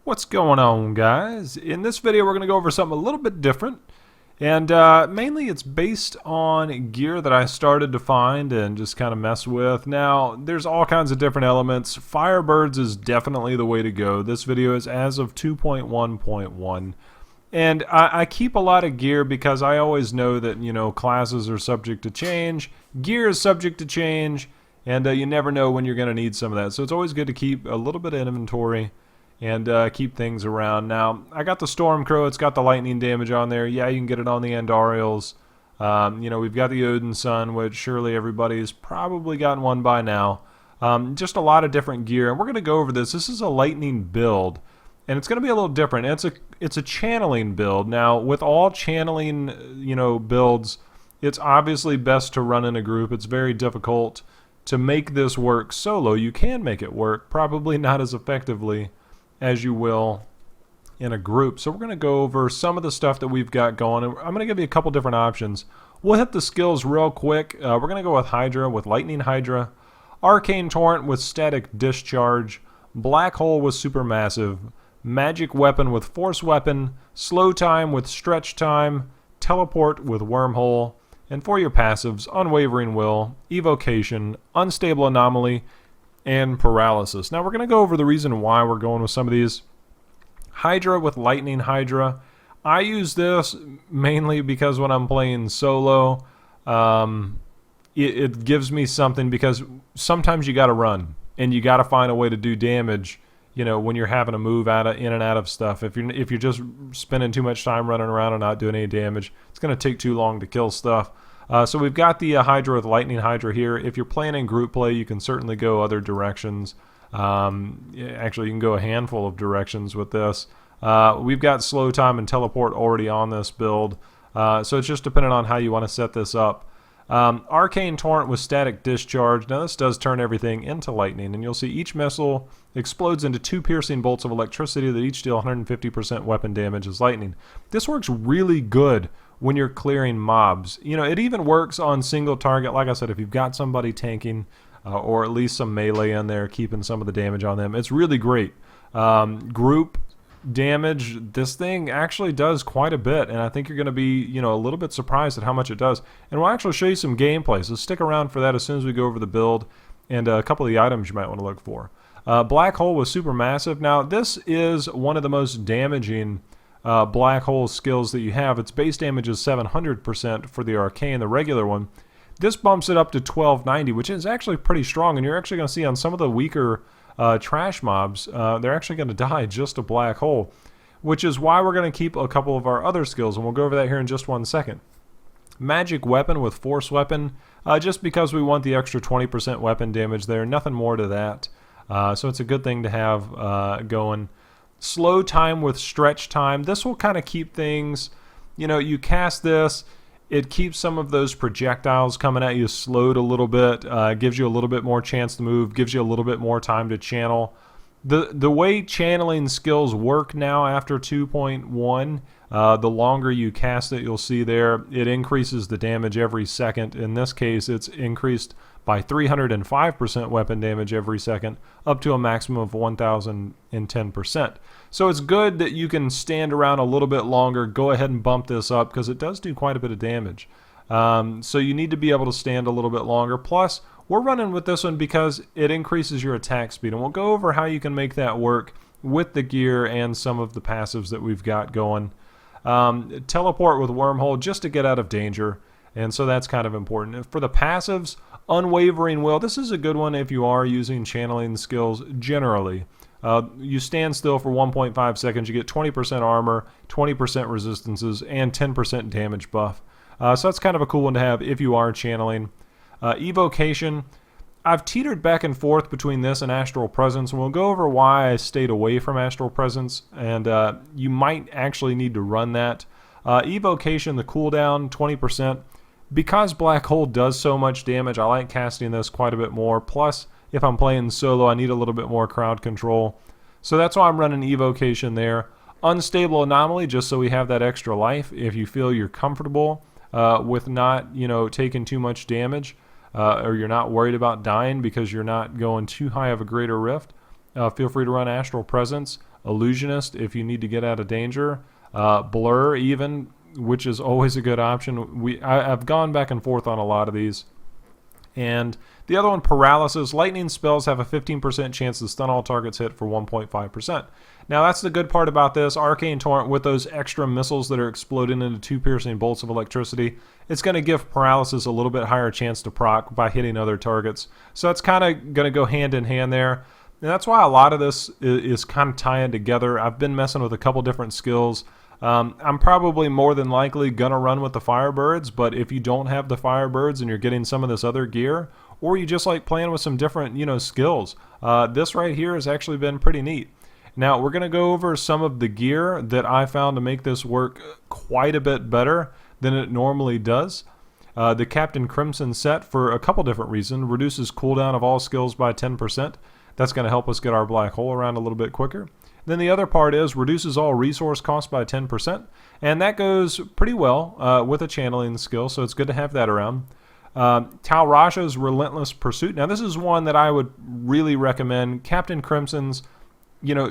What's going on, guys? In this video we're going to go over something a little bit different, and mainly it's based on gear that I started to find and just kind of mess with. Now there's all kinds of different elements. Firebirds is definitely the way to go. This video is as of 2.1.1, and I keep a lot of gear because I always know that, you know, classes are subject to change, gear is subject to change, and you never know when you're going to need some of that. So it's always good to keep a little bit of inventory and keep things around. Now, I got the Stormcrow. It's got the lightning damage on there. Yeah, you can get it on the Andariels. You know, we've got the Odin Sun, which surely everybody's probably gotten one by now. Just a lot of different gear, and we're going to go over this. This is a lightning build, and it's going to be a little different. It's a channeling build. Now, with all channeling, you know, builds, it's obviously best to run in a group. It's very difficult to make this work solo. You can make it work, probably not as effectively as you will in a group. So we're going to go over some of the stuff that we've got going, and I'm going to give you a couple different options. We'll hit the skills real quick. We're going to go with Hydra, with Lightning Hydra, Arcane Torrent with Static Discharge, Black Hole with Supermassive, Magic Weapon with Force Weapon, Slow Time with Stretch Time, Teleport with Wormhole, and for your passives, Unwavering Will, Evocation, Unstable Anomaly, and Paralysis. Now we're going to go over the reason why we're going with some of these. Hydra with Lightning Hydra. I use this mainly because when I'm playing solo, it gives me something, because sometimes you got to run and you got to find a way to do damage, you know, when you're having to move in and out of stuff. If you're just spending too much time running around and not doing any damage, it's going to take too long to kill stuff. So we've got the Hydra with Lightning Hydra here. If you're playing in group play, you can certainly go other directions. Actually, you can go a handful of directions with this. We've got Slow Time and Teleport already on this build. So it's just dependent on how you want to set this up. Arcane Torrent with Static Discharge. Now this does turn everything into lightning, and you'll see each missile explodes into 2 piercing bolts of electricity that each deal 150% weapon damage as lightning. This works really good when you're clearing mobs. You know, it even works on single target. Like I said, if you've got somebody tanking or at least some melee in there, keeping some of the damage on them, it's really great. Group damage, this thing actually does quite a bit, and I think you're going to be, you know, a little bit surprised at how much it does. And we'll actually show you some gameplay, so stick around for that as soon as we go over the build and a couple of the items you might want to look for. Black Hole with Supermassive. Now this is one of the most damaging Black Hole skills that you have. Its base damage is 700% for the Arcane, the regular one. This bumps it up to 1290, which is actually pretty strong, and you're actually going to see on some of the weaker trash mobs, they're actually going to die just a Black Hole, which is why we're going to keep a couple of our other skills, and we'll go over that here in just 1 second. Magic Weapon with Force Weapon, just because we want the extra 20% weapon damage there, nothing more to that. So it's a good thing to have going. Slow Time with Stretch Time. This will kind of keep things, you know, you cast this, it keeps some of those projectiles coming at you slowed a little bit, gives you a little bit more chance to move, gives you a little bit more time to channel. The way channeling skills work now after 2.1, the longer you cast it, you'll see there, it increases the damage every second. In this case, it's increased by 305% weapon damage every second, up to a maximum of 1010%. So it's good that you can stand around a little bit longer. Go ahead and bump this up, because it does do quite a bit of damage. So you need to be able to stand a little bit longer. Plus, we're running with this one because it increases your attack speed, and we'll go over how you can make that work with the gear and some of the passives that we've got going. Teleport with Wormhole, just to get out of danger, and so that's kind of important. For the passives, Unwavering Will. This is a good one if you are using channeling skills generally. You stand still for 1.5 seconds, you get 20% armor, 20% resistances, and 10% damage buff. So that's kind of a cool one to have if you are channeling. Evocation. I've teetered back and forth between this and Astral Presence, and we'll go over why I stayed away from Astral Presence, and you might actually need to run that. Evocation, the cooldown, 20%. Because Black Hole does so much damage, I like casting this quite a bit more. Plus, if I'm playing solo, I need a little bit more crowd control. So that's why I'm running Evocation there. Unstable Anomaly, just so we have that extra life. If you feel you're comfortable with not, you know, taking too much damage, or you're not worried about dying because you're not going too high of a greater rift, feel free to run Astral Presence. Illusionist if you need to get out of danger. Blur even, which is always a good option. I've gone back and forth on a lot of these. And the other one, Paralysis. Lightning spells have a 15% chance to stun all targets hit for 1.5%. Now that's the good part about this. Arcane Torrent, with those extra missiles that are exploding into 2 piercing bolts of electricity, it's going to give Paralysis a little bit higher chance to proc by hitting other targets. So it's kind of going to go hand in hand there. And that's why a lot of this is kind of tying together. I've been messing with a couple different skills. I'm probably more than likely going to run with the Firebirds, but if you don't have the Firebirds and you're getting some of this other gear, or you just like playing with some different, skills, this right here has actually been pretty neat. Now, we're going to go over some of the gear that I found to make this work quite a bit better than it normally does. The Captain Crimson set, for a couple different reasons, reduces cooldown of all skills by 10%. That's going to help us get our black hole around a little bit quicker. Then the other part is reduces all resource cost by 10%, and that goes pretty well with a channeling skill, so it's good to have that around. Tal Rasha's Relentless Pursuit. Now this is one that I would really recommend. Captain Crimson's,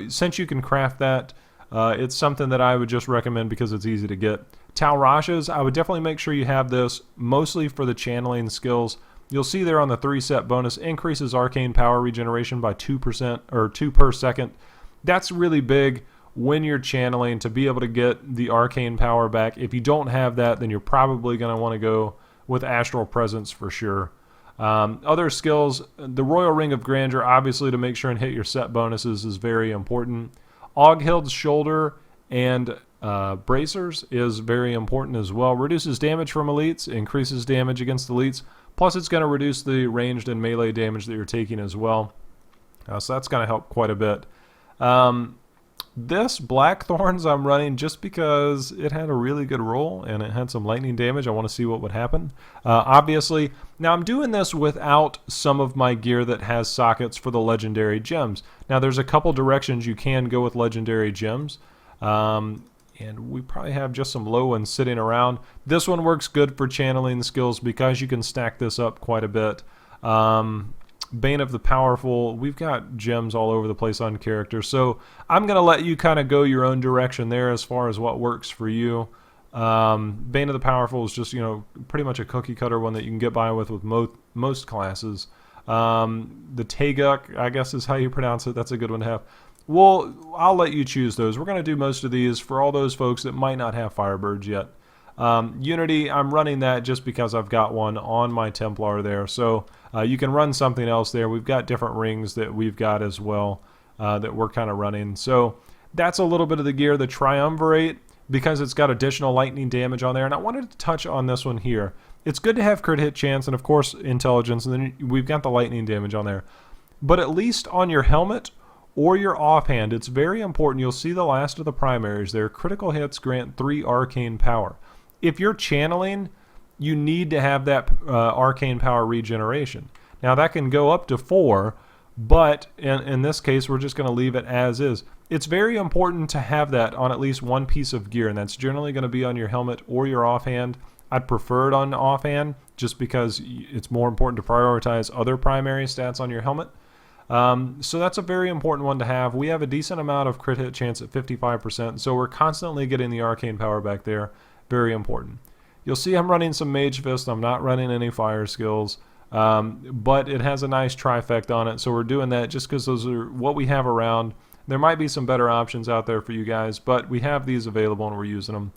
since you can craft that, it's something that I would just recommend because it's easy to get. Tal Rasha's, I would definitely make sure you have this, mostly for the channeling skills. You'll see there on the 3-set bonus, increases arcane power regeneration by 2% or 2 per second. That's really big when you're channeling to be able to get the arcane power back. If you don't have that, then you're probably going to want to go with Astral Presence for sure. Other skills, the Royal Ring of Grandeur, obviously to make sure and hit your set bonuses is very important. Oghild's Shoulder and Bracers is very important as well. Reduces damage from elites, increases damage against elites, plus it's going to reduce the ranged and melee damage that you're taking as well. So that's going to help quite a bit. This Blackthorns I'm running just because it had a really good roll and it had some lightning damage. I want to see what would happen. Obviously, now I'm doing this without some of my gear that has sockets for the legendary gems. Now there's a couple directions you can go with legendary gems. And we probably have just some low ones sitting around. This one works good for channeling skills because you can stack this up quite a bit. Bane of the Powerful, we've got gems all over the place on characters, so I'm going to let you kind of go your own direction there as far as what works for you. Bane of the Powerful is just, pretty much a cookie cutter one that you can get by with most classes. The Taeguk, I guess is how you pronounce it, that's a good one to have. Well, I'll let you choose those. We're going to do most of these for all those folks that might not have Firebirds yet. Unity, I'm running that just because I've got one on my Templar there. So you can run something else there. We've got different rings that we've got as well that we're kind of running. So that's a little bit of the gear. The Triumvirate, because it's got additional lightning damage on there. And I wanted to touch on this one here. It's good to have crit hit chance and, of course, intelligence. And then we've got the lightning damage on there. But at least on your helmet or your offhand, it's very important. You'll see the last of the primaries there. Critical hits grant 3 arcane power. If you're channeling, you need to have that arcane power regeneration. Now that can go up to 4, but in this case we're just going to leave it as is. It's very important to have that on at least one piece of gear, and that's generally going to be on your helmet or your offhand. I'd prefer it on offhand just because it's more important to prioritize other primary stats on your helmet. So that's a very important one to have. We have a decent amount of crit hit chance at 55%, so we're constantly getting the arcane power back there. Very important. You'll see I'm running some Mage Fist. I'm not running any fire skills, but it has a nice trifecta on it, so we're doing that just because those are what we have around. There might be some better options out there for you guys, but we have these available and we're using them.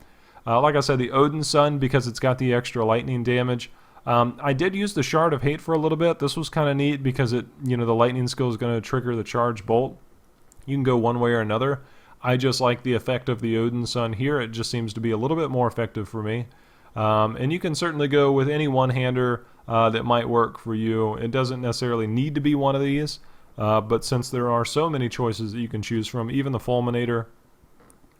Like I said, the Odin Sun, because it's got the extra lightning damage. I did use the Shard of Hate for a little bit. This was kind of neat because the lightning skill is going to trigger the charge bolt. You can go one way or another. I just like the effect of the Odin Sun here. It just seems to be a little bit more effective for me. And you can certainly go with any one-hander that might work for you. It doesn't necessarily need to be one of these, but since there are so many choices that you can choose from, even the Fulminator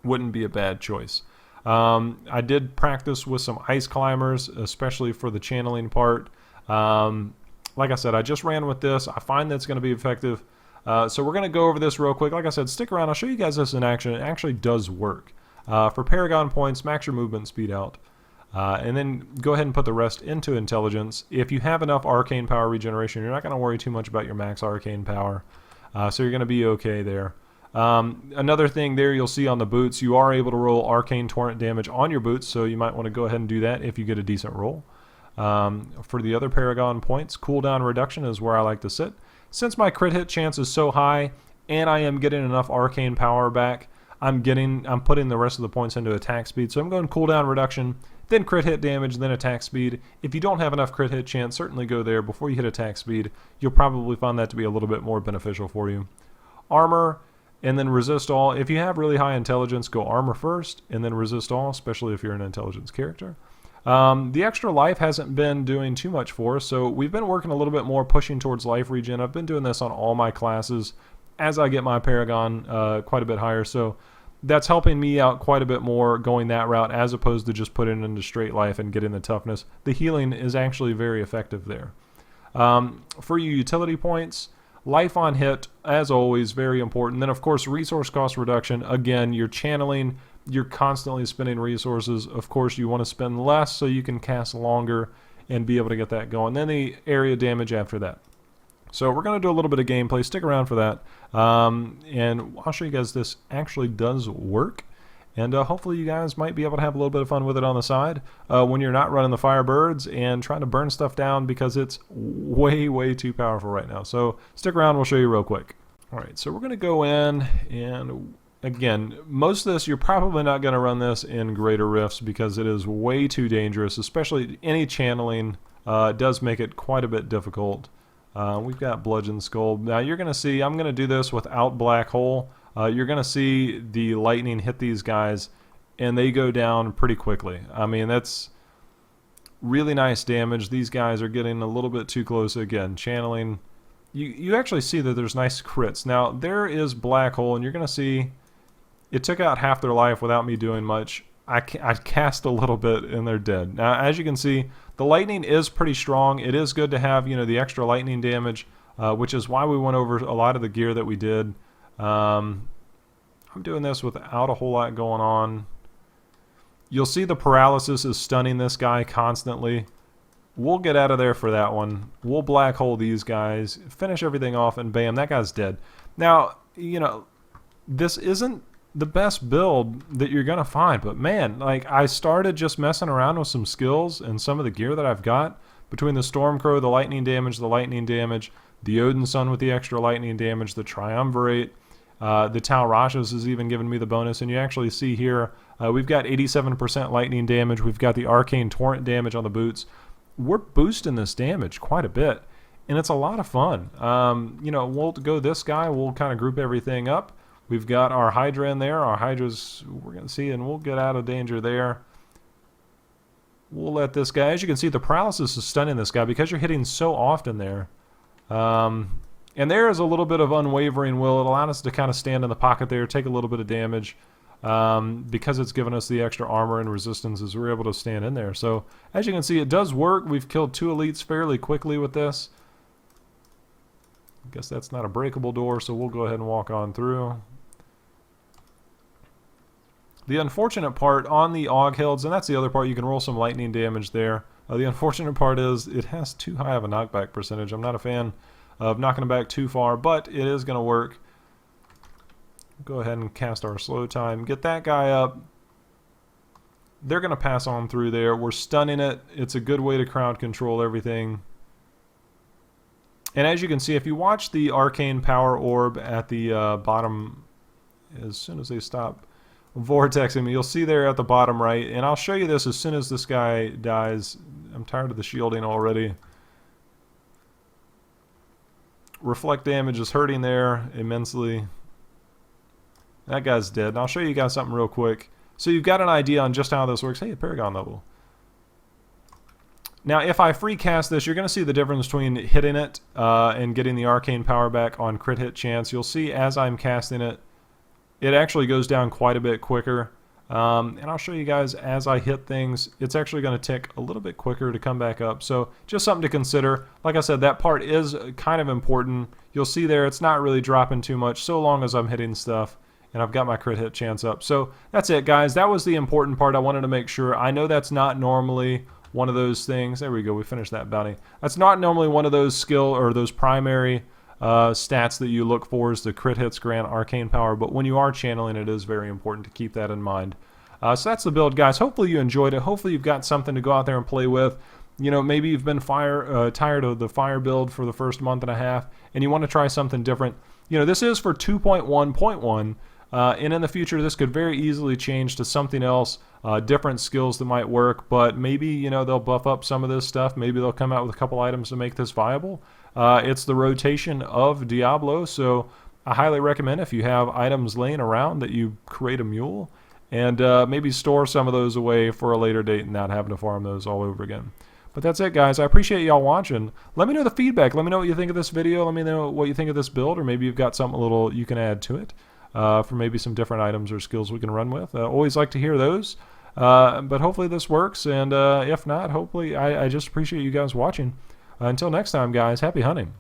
wouldn't be a bad choice. I did practice with some Ice Climbers, especially for the channeling part. Like I said, I just ran with this. I find that's going to be effective. So we're going to go over this real quick. Like I said, stick around. I'll show you guys this in action. It actually does work. For Paragon points, max your movement speed out. And then go ahead and put the rest into intelligence. If you have enough arcane power regeneration, you're not going to worry too much about your max arcane power. So you're going to be okay there. Another thing there you'll see on the boots, you are able to roll Arcane Torrent damage on your boots, so you might want to go ahead and do that if you get a decent roll. For the other Paragon points, cooldown reduction is where I like to sit. Since my crit hit chance is so high and I am getting enough arcane power back, I'm putting the rest of the points into attack speed. So I'm going cooldown reduction, then crit hit damage, then attack speed. If you don't have enough crit hit chance, certainly go there before you hit attack speed. You'll probably find that to be a little bit more beneficial for you. Armor, and then resist all. If you have really high intelligence, go armor first, and then resist all, especially if you're an intelligence character. The extra life hasn't been doing too much for us, so we've been working a little bit more pushing towards life regen. I've been doing this on all my classes as I get my Paragon quite a bit higher, so that's helping me out quite a bit more going that route as opposed to just putting it into straight life and getting the toughness. The healing is actually very effective there. For your utility points, life on hit, as always, very important. Then, of course, resource cost reduction. Again, you're channeling, you're constantly spending resources. Of course, you want to spend less so you can cast longer and be able to get that going. Then the area damage after that. So we're going to do a little bit of gameplay. Stick around for that. And I'll show you guys this actually does work. And hopefully you guys might be able to have a little bit of fun with it on the side when you're not running the Firebirds and trying to burn stuff down, because it's way, way too powerful right now. So stick around, we'll show you real quick. All right, so we're going to go in, and again, most of this, you're probably not going to run this in greater rifts because it is way too dangerous, especially any channeling does make it quite a bit difficult. We've got Bludgeon Skull. Now you're going to see, I'm going to do this without Black Hole. You're going to see the lightning hit these guys, and they go down pretty quickly. I mean, that's really nice damage. These guys are getting a little bit too close. Again, channeling. You actually see that there's nice crits. Now, there is Black Hole, and you're going to see it took out half their life without me doing much. I cast a little bit, and they're dead. Now, as you can see, the lightning is pretty strong. It is good to have, you know, the extra lightning damage, which is why we went over a lot of the gear that we did. I'm doing this without a whole lot going on. You'll see the paralysis is stunning this guy constantly. We'll get out of there for that one. We'll Black Hole these guys, finish everything off, and bam, that guy's dead. Now, you know, this isn't the best build that you're going to find, but man, like, I started just messing around with some skills and some of the gear that I've got between the Stormcrow, the lightning damage, the Odin Sun with the extra lightning damage, the Triumvirate, the Tau Rashas is even giving me the bonus, and you actually see here we've got 87% lightning damage. We've got the Arcane Torrent damage on the boots. We're boosting this damage quite a bit, and it's a lot of fun. You know, we'll go this guy. We'll kind of group everything up. We've got our Hydra in there. Our Hydra's we're going to see, and we'll get out of danger there. We'll let this guy, as you can see, the paralysis is stunning this guy because you're hitting so often there. And there is a little bit of unwavering will. It allowed us to kind of stand in the pocket there, take a little bit of damage. Because it's given us the extra armor and resistances, we're able to stand in there. So, as you can see, it does work. We've killed 2 elites fairly quickly with this. I guess that's not a breakable door, so we'll go ahead and walk on through. The unfortunate part on the Aughelds, and that's the other part, you can roll some lightning damage there. The unfortunate part is it has too high of a knockback percentage. I'm not a fan of knocking them back too far, but it is going to work. Go ahead and cast our slow time. Get that guy up. They're going to pass on through there. We're stunning it. It's a good way to crowd control everything. And as you can see, if you watch the Arcane Power Orb at the bottom, as soon as they stop vortexing me, you'll see there at the bottom right. And I'll show you this as soon as this guy dies. I'm tired of the shielding already. Reflect damage is hurting there immensely. That guy's dead. And I'll show you guys something real quick. So you've got an idea on just how this works. Hey, a Paragon level. Now, if I free cast this, you're going to see the difference between hitting it and getting the arcane power back on crit hit chance. You'll see as I'm casting it, it actually goes down quite a bit quicker. And I'll show you guys as I hit things, it's actually going to tick a little bit quicker to come back up. So just something to consider. Like I said, that part is kind of important. You'll see there it's not really dropping too much so long as I'm hitting stuff. And I've got my crit hit chance up. So that's it, guys. That was the important part. I wanted to make sure. I know that's not normally one of those things. There we go. We finished that bounty. That's not normally one of those skill or those primary stats that you look for is the crit hits grant arcane power, but when you are channeling, it is very important to keep that in mind. So that's the build, guys. Hopefully you enjoyed it. Hopefully you've got something to go out there and play with. You know, maybe you've been tired of the fire build for the first month and a half, and you want to try something different. You know, this is for 2.1.1, and in the future this could very easily change to something else, different skills that might work, but maybe, you know, they'll buff up some of this stuff. Maybe they'll come out with a couple items to make this viable. It's the rotation of Diablo, so I highly recommend if you have items laying around that you create a mule, and maybe store some of those away for a later date and not having to farm those all over again. But that's it, guys. I appreciate y'all watching. Let me know the feedback. Let me know what you think of this video. Let me know what you think of this build, or maybe you've got something a little you can add to it for maybe some different items or skills we can run with. Always like to hear those. But hopefully this works, and if not, hopefully I just appreciate you guys watching. Until next time, guys, happy hunting.